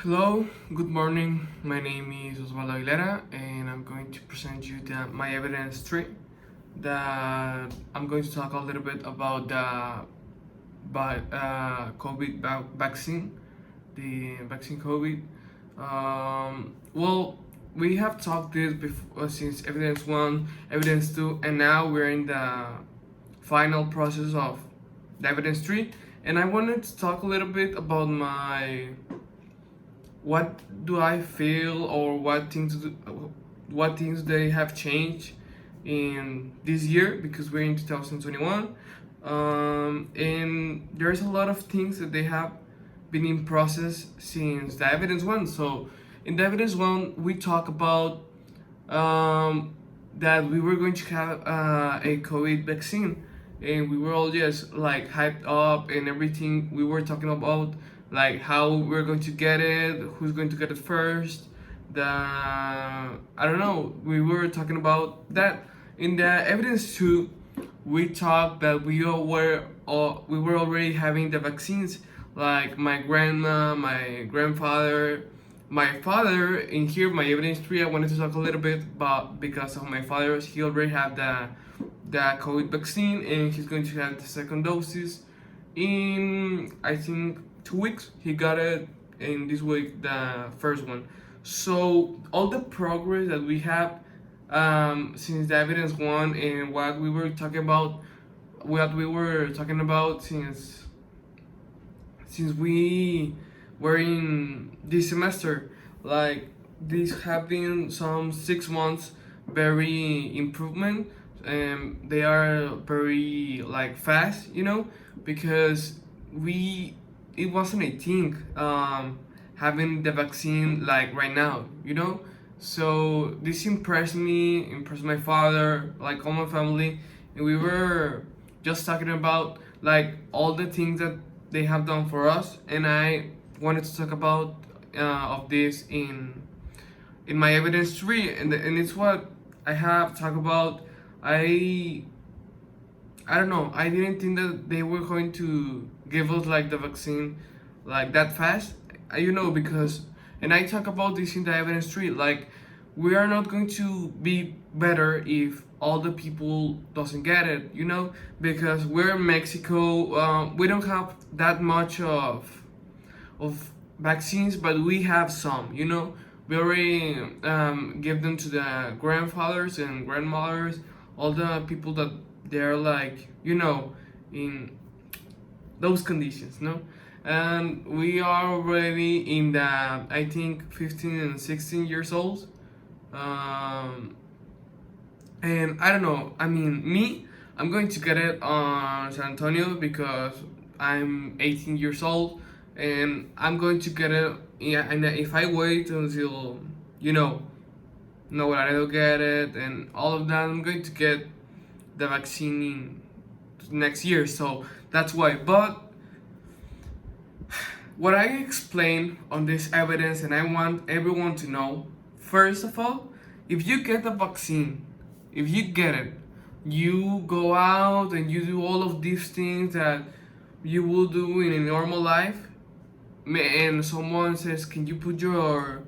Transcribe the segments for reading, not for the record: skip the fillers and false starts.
Hello, good morning. My name is Osvaldo Aguilera, and I'm going to present you my evidence tree. That I'm going to talk a little bit about the COVID vaccine, the vaccine COVID. Well, we have talked this before since evidence one, evidence two, and now we're in the final process of the evidence tree. And I wanted to talk a little bit about what do I feel or what things they have changed in this year because we're in 2021, and there's a lot of things that they have been in process since the evidence one. So in the evidence one we talk about that we were going to have a COVID vaccine, and we were all just like hyped up and everything. We were talking about like how we're going to get it, who's going to get it first. I don't know. We were talking about that in the evidence too. We talked that we were already having the vaccines. Like my grandma, my grandfather, my father. In here, my evidence tree, I wanted to talk a little bit about because of my father. He already had the COVID vaccine, and he's going to have the second doses in, I think, 2 weeks. He got it in this week, the first one. So all the progress that we have since the evidence one, and what we were talking about since we were in this semester, like these have been some 6 months very improvement, and they are very like fast, because we it wasn't a thing having the vaccine like right now, so this impressed my father, like all my family, and we were just talking about like all the things that they have done for us, and I wanted to talk about of this in my evidence tree, and it's what I have talked about. I don't know. I didn't think that they were going to give us like the vaccine like that fast. Because, and I talk about this in the evidence tree. Like, we are not going to be better if all the people doesn't get it. Because we're in Mexico. We don't have that much of vaccines, but we have some. We already give them to the grandfathers and grandmothers, all the people that they're like, in those conditions, no? And we are already in the, I think, 15 and 16 years old. And I don't know, I mean, I'm going to get it on San Antonio because I'm 18 years old, and I'm going to get it. Yeah, and if I wait until, Laredo get it and all of that, I'm going to get the vaccine in next year. So that's why. But what I explain on this evidence, and I want everyone to know, first of all, if you get the vaccine, if you get it, you go out and you do all of these things that you will do in a normal life, and someone says, "Can you put your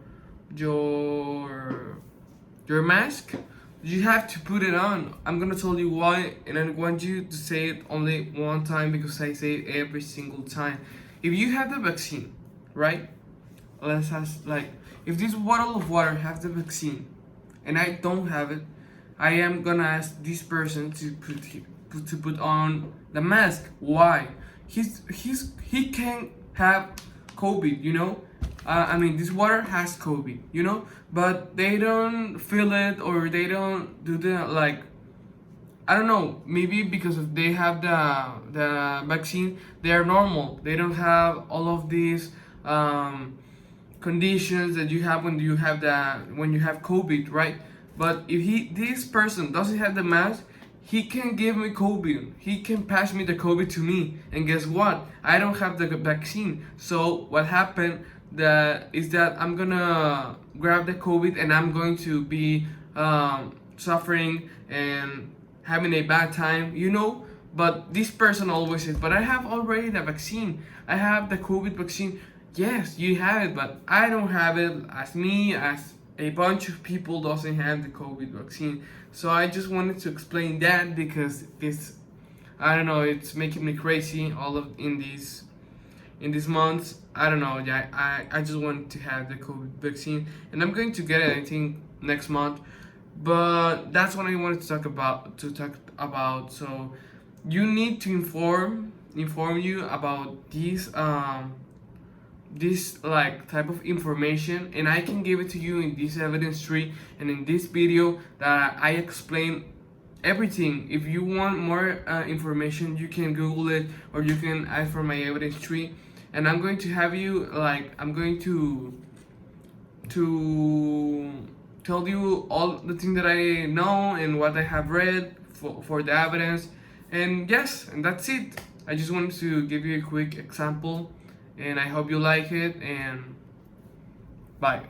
mask?" You have to put it on. I'm gonna tell you why, and I want you to say it only one time because I say it every single time. If you have the vaccine, right? Let's ask, like, if this bottle of water has the vaccine, and I don't have it, I am gonna ask this person to put on the mask. Why? He can have COVID, I mean, this water has COVID, but they don't feel it, or they don't do the, like, I don't know, maybe because if they have the vaccine, they are normal. They don't have all of these conditions that you have when you have COVID, right? But if this person doesn't have the mask, he can give me COVID. He can pass me the COVID to me, and guess what? I don't have the vaccine. So what happened is that I'm gonna grab the COVID, and I'm going to be suffering and having a bad time, But this person always says, "But I have already the vaccine. I have the COVID vaccine." yes, you have it, but I don't have it, as me, as a bunch of people doesn't have the COVID vaccine. So I just wanted to explain that because it's, I don't know, it's making me crazy all of in these months. I don't know. Yeah, I just want to have the COVID vaccine, and I'm going to get it, I think, next month. But that's what I wanted to talk about. So you need to inform you about this like type of information, and I can give it to you in this evidence tree and in this video that I explain everything. If you want more information, you can Google it, or you can ask for my evidence tree, and I'm going to have you like, I'm going to tell you all the things that I know and what I have read for the evidence. And yes, and that's it. I just wanted to give you a quick example, and I hope you like it, and bye.